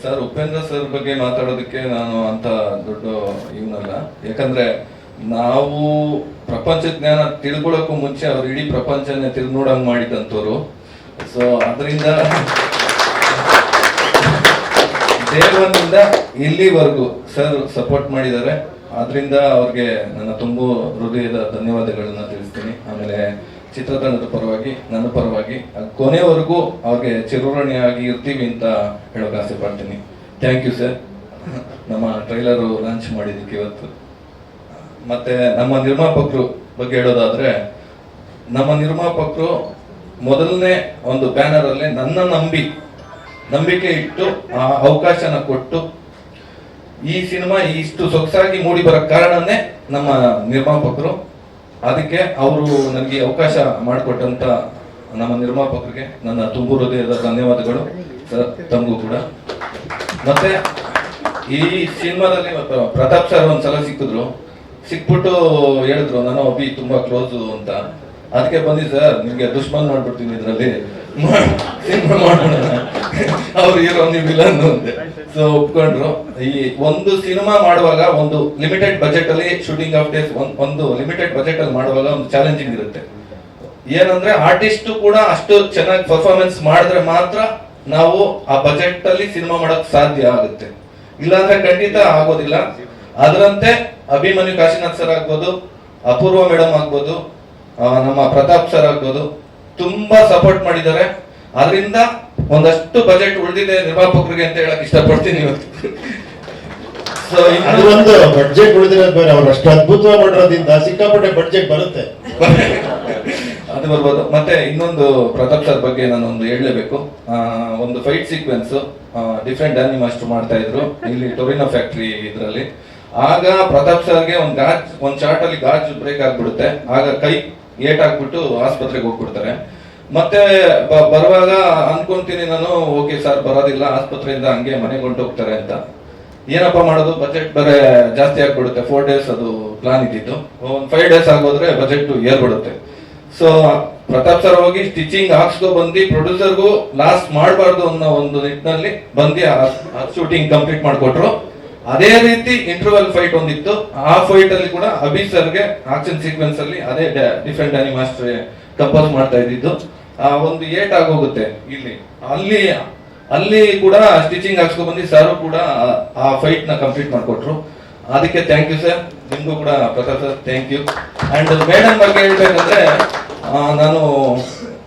Sir, Upendra sir ಬಗ್ಗೆ ಮಾತಾಡೋದಕ್ಕೆ ನಾನು ಅಂತ ದೊಡ್ಡ ಇವನಲ್ಲ. ಯಾಕಂದ್ರೆ ನಾವು ಪ್ರಪಂಚ ಜ್ಞಾನ ತಿಳ್ಕೊಳ್ಳೋಕ್ಕೂ ಮುಂಚೆ ಅವ್ರು ಇಡೀ ಪ್ರಪಂಚನೇ ನೋಡಂಗ್ ಮಾಡಿದಂಥವ್ರು. ಸೊ ಅದರಿಂದ ದೇವನಿಂದ ಇಲ್ಲಿವರೆಗೂ ಸರ್ ಸಪೋರ್ಟ್ ಮಾಡಿದ್ದಾರೆ. ಅದರಿಂದ ಅವ್ರಿಗೆ ನನ್ನ ತುಂಬ ಹೃದಯದ ಧನ್ಯವಾದಗಳನ್ನ ತಿಳಿಸ್ತೀನಿ. ಆಮೇಲೆ ಚಿತ್ರತಂಡದ ಪರವಾಗಿ, ನನ್ನ ಪರವಾಗಿ ಕೊನೆವರೆಗೂ ಅವ್ರಿಗೆ ಚಿರಋಣಿಯಾಗಿ ಇರ್ತೀವಿ ಅಂತ ಹೇಳೋಕೆ ಆಸೆ ಪಡ್ತೀನಿ. ಥ್ಯಾಂಕ್ ಯು ಸರ್, ನಮ್ಮ ಟ್ರೈಲರು ಲಾಂಚ್ ಮಾಡಿದ್ದಕ್ಕೆ ಇವತ್ತು. ಮತ್ತೆ ನಮ್ಮ ನಿರ್ಮಾಪಕರು ಬಗ್ಗೆ ಹೇಳೋದಾದ್ರೆ, ನಮ್ಮ ನಿರ್ಮಾಪಕರು ಮೊದಲನೇ ಒಂದು ಬ್ಯಾನರ್ ಅಲ್ಲಿ ನನ್ನ ನಂಬಿಕೆ ಇಟ್ಟು ಆ ಅವಕಾಶನ ಕೊಟ್ಟು ಈ ಸಿನಿಮಾ ಇಷ್ಟು ಸೊಗಸಾಗಿ ಮೂಡಿ ಬರೋ ಕಾರಣನೇ ನಮ್ಮ ನಿರ್ಮಾಪಕರು. ಅದಕ್ಕೆ ಅವರು ನನಗೆ ಅವಕಾಶ ಮಾಡಿಕೊಟ್ಟಂತ ನಮ್ಮ ನಿರ್ಮಾಪಕರಿಗೆ ನನ್ನ ತುಂಬು ಹೃದಯದ ಧನ್ಯವಾದಗಳು ಸರ್, ತಮಗೂ ಕೂಡ. ಮತ್ತೆ ಈ ಸಿನಿಮಾದಲ್ಲಿ ಪ್ರತಾಪ್ ಸರ್ ಒಂದ್ಸಲ ಸಿಕ್ಬಿಟ್ಟು ಹೇಳಿದ್ರು, ನಾನು ಅಭಿ ತುಂಬಾ ಕ್ಲೋಸು ಅಂತ. ಅದಕ್ಕೆ ಬಂದಿ ಸರ್, ನಿಮ್ಗೆ ದುಶ್ಮನ್ ಮಾಡ್ಬಿಡ್ತೀನಿ ಇದ್ರಲ್ಲಿ, ಸಿನಿಮಾ ಮಾಡೋಣ, ಅವ್ರು ಹೀರೋ ನೀವು ವಿಲನ್ ಅಂತೆ. ಸೊ ಒಪ್ಕೊಂಡ್ರು. ಈ ಒಂದು ಸಿನಿಮಾ ಮಾಡುವಾಗ ಒಂದು ಲಿಮಿಟೆಡ್ ಬಜೆಟ್ ಅಲ್ಲಿ ಶೂಟಿಂಗ್ ಆಫ್ ಡೇಸ್, ಒಂದು ಲಿಮಿಟೆಡ್ ಬಜೆಟ್ ಅಲ್ಲಿ ಮಾಡುವಾಗ ಒಂದು ಚಾಲೆಂಜಿಂಗ್ ಇರುತ್ತೆ. ಏನಂದ್ರೆ ಆರ್ಟಿಸ್ಟ್ ಕೂಡ ಅಷ್ಟು ಚೆನ್ನಾಗಿ ಪರ್ಫಾರ್ಮೆನ್ಸ್ ಮಾಡಿದ್ರೆ ಮಾತ್ರ ನಾವು ಆ ಬಜೆಟ್ ಅಲ್ಲಿ ಸಿನಿಮಾ ಮಾಡಕ್ ಸಾಧ್ಯ ಆಗುತ್ತೆ, ಇಲ್ಲಾಂದ್ರೆ ಖಂಡಿತ ಆಗೋದಿಲ್ಲ. ಅದರಂತೆ ಅಭಿಮನ್ಯು ಕಾಶಿನಾಥ್ ಸರ್ ಆಗ್ಬೋದು, ಅಪೂರ್ವ ಮೇಡಮ್ ಆಗ್ಬೋದು, ನಮ್ಮ ಪ್ರತಾಪ್ ಸರ್ ಆಗ್ಬೋದು, ತುಂಬಾ ಸಪೋರ್ಟ್ ಮಾಡಿದ್ದಾರೆ. ಅದರಿಂದ ಒಂದಷ್ಟು ಬಜೆಟ್ ಉಳಿದಿದೆ ನಿರ್ಮಾಪಕರಿಗೆ ಅಂತ ಹೇಳಕ್ ಇಷ್ಟಪಡ್ತೀನಿ ಇವತ್ತು. ಸೊ ಅದು ಒಂದು ಬಡ್ಜೆಟ್ ಉಳಿದಿರೋದು ಬೇರೆ, ಅವ್ರು ಅಷ್ಟು ಅದ್ಭುತವಾಗಿ ಮಾಡಿರೋದ್ರಿಂದ ಸಿಕ್ಕಾಪಟ್ಟೆ ಬಡ್ಜೆಟ್ ಬರುತ್ತೆ, ಅದು ಬರ್ಬೋದು. ಮತ್ತೆ ಇನ್ನೊಂದು ಪ್ರತಾಪ್ ಸರ್ ಬಗ್ಗೆ ನಾನು ಒಂದು ಹೇಳಲೇಬೇಕು. ಒಂದು ಫೈಟ್ ಸೀಕ್ವೆನ್ಸ್ ಡಿಫ್ರೆಂಟ್ ಆನಿ ಮಾಸ್ಟರ್ ಮಾಡ್ತಾ ಇದ್ರು ಇಲ್ಲಿ ಟೊರಿನೋ ಫ್ಯಾಕ್ಟ್ರಿ ಇದ್ರಲ್ಲಿ. ಆಗ ಪ್ರತಾಪ್ ಸರ್ಗೆ ಒಂದ್ ಶಾರ್ಟ್ ಅಲ್ಲಿ ಗಾಜ್ ಬ್ರೇಕ್ ಆಗ್ಬಿಡುತ್ತೆ. ಆಗ ಕೈ ಏಟ್ ಹಾಕ್ಬಿಟ್ಟು ಆಸ್ಪತ್ರೆಗೆ ಹೋಗ್ಬಿಡ್ತಾರೆ. ಮತ್ತೆ ಬರುವಾಗ ಅನ್ಕೊಂತೀನಿ ನಾನು, ಓಕೆ ಸರ್ ಬರೋದಿಲ್ಲ, ಆಸ್ಪತ್ರೆಯಿಂದ ಹಂಗೆ ಮನೆಗೆ ಹೊಂಟೋಗ್ತಾರೆ ಅಂತ. ಏನಪ್ಪಾ ಮಾಡೋದು, ಬಜೆಟ್ ಬೇರೆ ಜಾಸ್ತಿ ಆಗ್ಬಿಡುತ್ತೆ. 4 days ಅದು ಪ್ಲಾನ್ ಇದ್ದಿದ್ದು, ಒಂದು 5 days ಆಗೋದ್ರೆ ಬಜೆಟ್ ಏರ್ಬಿಡುತ್ತೆ. ಸೊ ಪ್ರತಾಪ್ ಸರ್ ಹೋಗಿ ಸ್ಟಿಚಿಂಗ್ ಹಾಕ್ಸ್ಕೊ ಬಂದು ಪ್ರೊಡ್ಯೂಸರ್ಗೂ ಲಾಸ್ ಮಾಡಬಾರ್ದು ಅನ್ನೋ ಒಂದು ನಿಟ್ಟಿನಲ್ಲಿ ಬಂದು ಆ ಶೂಟಿಂಗ್ ಕಂಪ್ಲೀಟ್ ಮಾಡಿಕೊಟ್ರು. ಅದೇ ರೀತಿ ಇಂಟರ್ವಲ್ ಫೈಟ್ ಒಂದಿತ್ತು. ಆ ಫೈಟ್ ಅಲ್ಲಿ ಕೂಡ ಅಭಿ ಸರ್ಗೆ ಆಕ್ಷನ್ ಸೀಕ್ವೆನ್ಸ್ ಅಲ್ಲಿ ಅದೇ ಡಿಫೆಂಟ್ ಆನಿ ಮಾಸ್ಟರ್ ಕಂಪೋಸ್ ಮಾಡ್ತಾ ಇದ್ದಿದ್ದು. ಒಂದು ಏಟ್ ಆಗೋಗುತ್ತೆ ಇಲ್ಲಿ, ಅಲ್ಲಿ ಕೂಡ ಸ್ಟಿಚಿಂಗ್ ಹಾಕ್ಸ್ಕೊಂಡ್ ಬಂದು ಸರ್ ಕೂಡ ಆ ಫೈಟ್ ನ ಕಂಪ್ಲೀಟ್ ಮಾಡಿಕೊಟ್ರು. ಅದಕ್ಕೆ ಥ್ಯಾಂಕ್ ಯು ಸರ್, ನಿಮ್ಗೂ ಕೂಡ Prathap sir thank you. And madam ಬಗ್ಗೆ ಹೇಳ್ಬೇಕಂದ್ರೆ, ನಾನು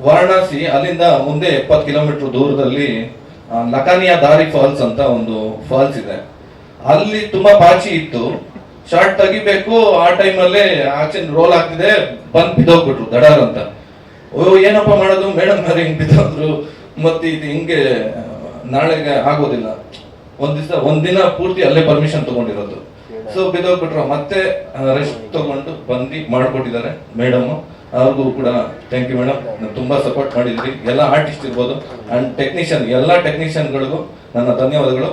ವಾರಣಾಸಿ ಅಲ್ಲಿಂದ ಮುಂದೆ 70 ಕಿಲೋಮೀಟರ್ ದೂರದಲ್ಲಿ ಲಕಾನಿಯಾ ದಾರಿ ಫಾಲ್ಸ್ ಅಂತ ಒಂದು ಫಾಲ್ಸ್ ಇದೆ. ಅಲ್ಲಿ ತುಂಬಾ ಪಾಚಿ ಇತ್ತು, ಶಾರ್ಟ್ ತೆಗಿಬೇಕು. ಆ ಟೈಮಲ್ಲೇ ಆಕ್ಷನ್ ರೋಲ್ ಆಗ್ತಿದೆ, ಬಂದ್ ಬಿದ್ದೋಗ್ಬಿಟ್ರು ದಡಾರ್ ಅಂತ. ಏನಪ್ಪಾ ಮಾಡೋದು, ಮೇಡಮ್ ಹಿಂಗ್ ಬಿದ್ದೋದ್ರು, ಮತ್ತೆ ಇದು ಹಿಂಗೆ ನಾಳೆಗೆ ಆಗೋದಿಲ್ಲ. ಒಂದಿನ ಪೂರ್ತಿ ಅಲ್ಲೇ ಪರ್ಮಿಷನ್ ತಗೊಂಡಿರೋದು. ಸೊ ಬಿದ್ದೋಗ್ಬಿಟ್ರು. ಮತ್ತೆ ರೆಸ್ಟ್ ತಗೊಂಡು ಬಂದು ಮಾಡ್ಕೊಟ್ಟಿದ್ದಾರೆ ಮೇಡಮ್. ಅವ್ರಿಗೂ ಕೂಡ ಥ್ಯಾಂಕ್ ಯು ಮೇಡಮ್, ತುಂಬಾ ಸಪೋರ್ಟ್ ಮಾಡಿದ್ರಿ. ಎಲ್ಲ ಆರ್ಟಿಸ್ಟ್ ಇರ್ಬೋದು ಅಂಡ್ ಟೆಕ್ನಿಷಿಯನ್, ಎಲ್ಲ ಟೆಕ್ನಿಷಿಯನ್ಗಳಿಗೂ ನನ್ನ ಧನ್ಯವಾದಗಳು.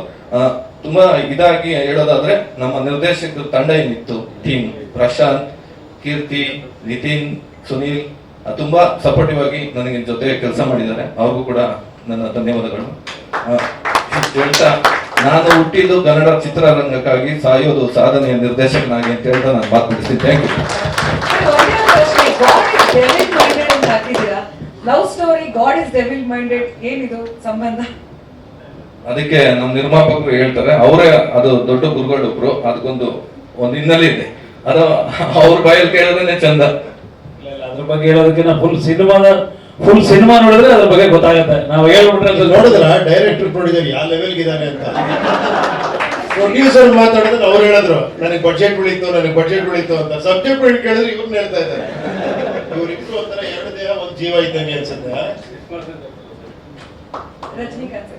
ತುಂಬಾ ಇದಾಗಿ ಹೇಳೋದಾದ್ರೆ, ನಮ್ಮ ನಿರ್ದೇಶಕರ ತಂಡ ಏನಿತ್ತು, ಟೀಮ್ ಪ್ರಶಾಂತ್, ಕೀರ್ತಿ, ನಿತಿನ್, ಸುನೀಲ್ ತುಂಬಾ ಸಪೋರ್ಟಿವ್ ಆಗಿ ನನಗೆ ಜೊತೆ ಕೆಲಸ ಮಾಡಿದ್ದಾರೆ. ಅವ್ರಿಗೂ ಕೂಡ ನನ್ನ ಧನ್ಯವಾದಗಳು ಹೇಳ್ತಾ, ನಾನು ಹುಟ್ಟಿದ್ದು ಕನ್ನಡ ಚಿತ್ರರಂಗಕ್ಕಾಗಿ, ಸಾಯೋದು ಸಾಧನೆಯ ನಿರ್ದೇಶಕನಾಗಿ ಅಂತ ಹೇಳ್ತಾ ನಾನು ಮಾತು ಮುಗಿಸ್ತೀನಿ. Thank you. Love story god is devil minded, ಏನಿದು ಸಂಬಂಧ? ಅದಕ್ಕೆ ನಮ್ಮ ನಿರ್ಮಾಪಕರು ಹೇಳ್ತಾರೆ, ಅವರೇ ಅದು ದೊಡ್ಡ ಗುರುಗಳೊಬ್ರು, ಅದಕ್ಕೊಂದು ಹಿನ್ನೆಲೆ ಇದೆ. ಅದು ಅವ್ರ ಬಾಯಲ್ಲಿ ಕೇಳಿದ್ರೆ ಚಂದ. ಅದ್ರ ಬಗ್ಗೆ ಹೇಳೋದಕ್ಕಿಂತ ಫುಲ್ ಸಿನಿಮಾ ನೋಡಿದ್ರೆ ಅದ್ರ ಬಗ್ಗೆ ಗೊತ್ತಾಗುತ್ತೆ. ನಾವು ಹೇಳ್ಬಿಟ್ರೆ ನೋಡಿದ್ರ ಡೈರೆಕ್ಟರ್ ನೋಡಿದ್ರೆ ಯಾವ ಲೆವೆಲ್ಗೆ ಇದಾನೆ ಅಂತ. ಪ್ರೊಡ್ಯೂಸರ್ ಮಾತಾಡಿದ್ರೆ ಅವ್ರು ಹೇಳಿದ್ರು ನನಗೆ ಬಡ್ಜೆಟ್ ಉಳಿತು ಅಂತ. ಸಬ್ಜೆಕ್ಟ್ ಕೇಳಿದ್ರೆ ಇವ್ರನ್ನ ಹೇಳ್ತಾ ಇದ್ದಾರೆ. ಇವ್ರಿಬ್ರು ಒಂಥರ 2 ದೇಹ 1 ಜೀವ ಇದ್ದಂಗೆ ಅನ್ಸುತ್ತೆ. ರಜನಿಕಾಂತ್